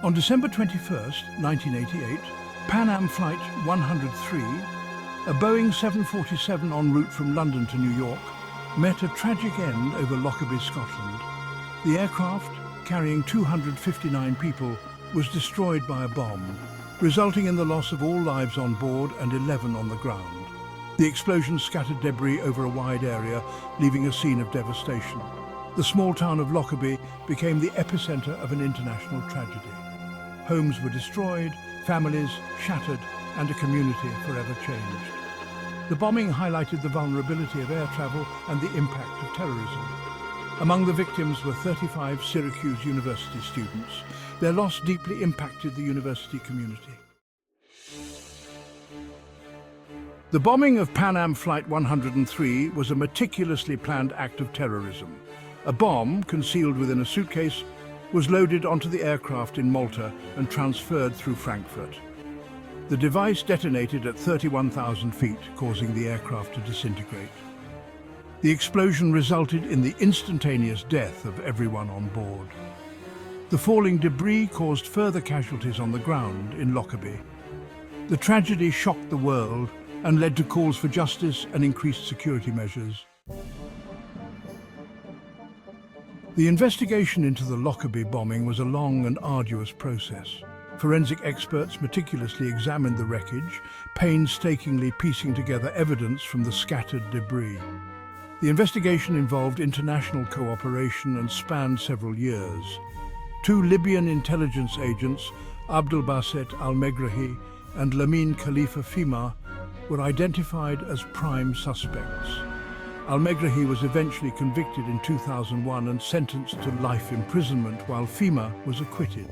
On December 21st, 1988, Pan Am Flight 103, a Boeing 747 en route from London to New York, met a tragic end over Lockerbie, Scotland. The aircraft, carrying 259 people, was destroyed by a bomb, resulting in the loss of all lives on board and 11 on the ground. The explosion scattered debris over a wide area, leaving a scene of devastation. The small town of Lockerbie became the epicenter of an international tragedy. Homes were destroyed, families shattered, and a community forever changed. The bombing highlighted the vulnerability of air travel and the impact of terrorism. Among the victims were 35 Syracuse University students. Their loss deeply impacted the university community. The bombing of Pan Am Flight 103 was a meticulously planned act of terrorism. A bomb, concealed within a suitcase, was loaded onto the aircraft in Malta and transferred through Frankfurt. The device detonated at 31,000 feet, causing the aircraft to disintegrate. The explosion resulted in the instantaneous death of everyone on board. The falling debris caused further casualties on the ground in Lockerbie. The tragedy shocked the world and led to calls for justice and increased security measures. The investigation into the Lockerbie bombing was a long and arduous process. Forensic experts meticulously examined the wreckage, painstakingly piecing together evidence from the scattered debris. The investigation involved international cooperation and spanned several years. 2 Libyan intelligence agents, Abdelbasset al-Megrahi and Lamine Khalifa Fima, were identified as prime suspects. Al-Megrahi was eventually convicted in 2001 and sentenced to life imprisonment, while Fima was acquitted.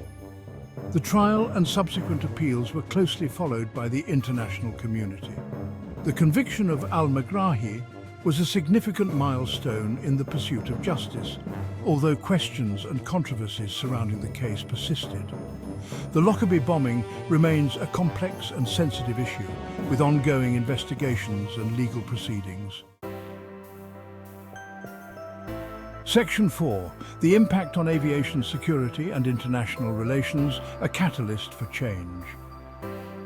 The trial and subsequent appeals were closely followed by the international community. The conviction of Al-Megrahi was a significant milestone in the pursuit of justice, although questions and controversies surrounding the case persisted. The Lockerbie bombing remains a complex and sensitive issue, with ongoing investigations and legal proceedings. Section 4. The impact on aviation security and international relations, a catalyst for change.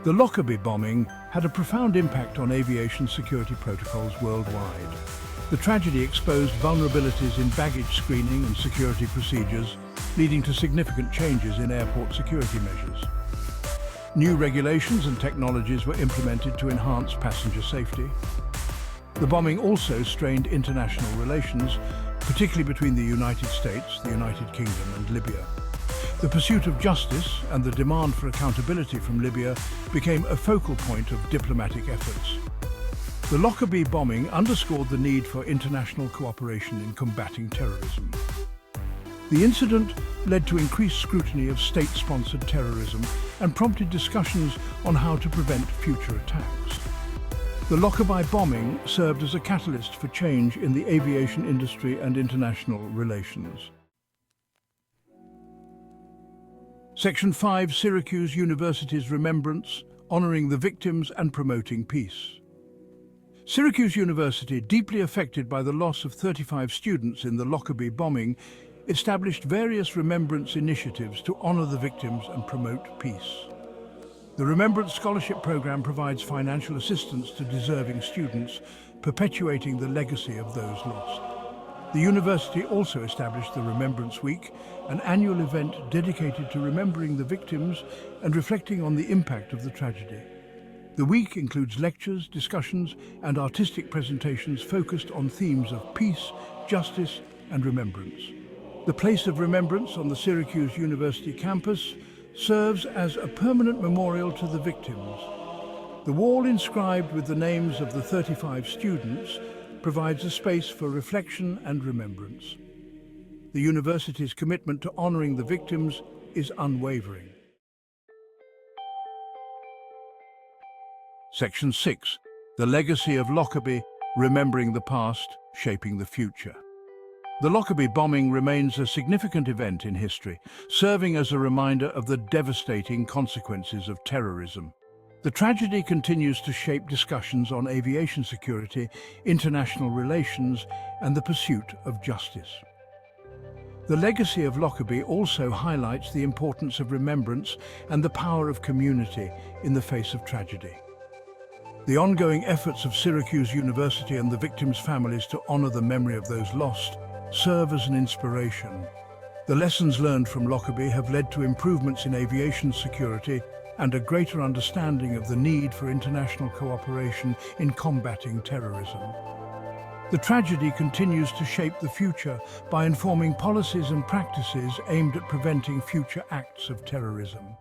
The Lockerbie bombing had a profound impact on aviation security protocols worldwide. The tragedy exposed vulnerabilities in baggage screening and security procedures, leading to significant changes in airport security measures. New regulations and technologies were implemented to enhance passenger safety. The bombing also strained international relations, particularly between the United States, the United Kingdom, and Libya. The pursuit of justice and the demand for accountability from Libya became a focal point of diplomatic efforts. The Lockerbie bombing underscored the need for international cooperation in combating terrorism. The incident led to increased scrutiny of state-sponsored terrorism and prompted discussions on how to prevent future attacks. The Lockerbie bombing served as a catalyst for change in the aviation industry and international relations. Section 5. Syracuse University's Remembrance, honoring the victims and promoting peace. Syracuse University, deeply affected by the loss of 35 students in the Lockerbie bombing, established various remembrance initiatives to honor the victims and promote peace. The Remembrance Scholarship Program provides financial assistance to deserving students, perpetuating the legacy of those lost. The university also established the Remembrance Week, an annual event dedicated to remembering the victims and reflecting on the impact of the tragedy. The week includes lectures, discussions, and artistic presentations focused on themes of peace, justice, and remembrance. The Place of Remembrance on the Syracuse University campus serves as a permanent memorial to the victims. The wall inscribed with the names of the 35 students provides a space for reflection and remembrance. The university's commitment to honoring the victims is unwavering. Section 6. The Legacy of Lockerbie, remembering the past, shaping the future. The Lockerbie bombing remains a significant event in history, serving as a reminder of the devastating consequences of terrorism. The tragedy continues to shape discussions on aviation security, international relations, and the pursuit of justice. The legacy of Lockerbie also highlights the importance of remembrance and the power of community in the face of tragedy. The ongoing efforts of Syracuse University and the victims' families to honor the memory of those lost serve as an inspiration. The lessons learned from Lockerbie have led to improvements in aviation security and a greater understanding of the need for international cooperation in combating terrorism. The tragedy continues to shape the future by informing policies and practices aimed at preventing future acts of terrorism.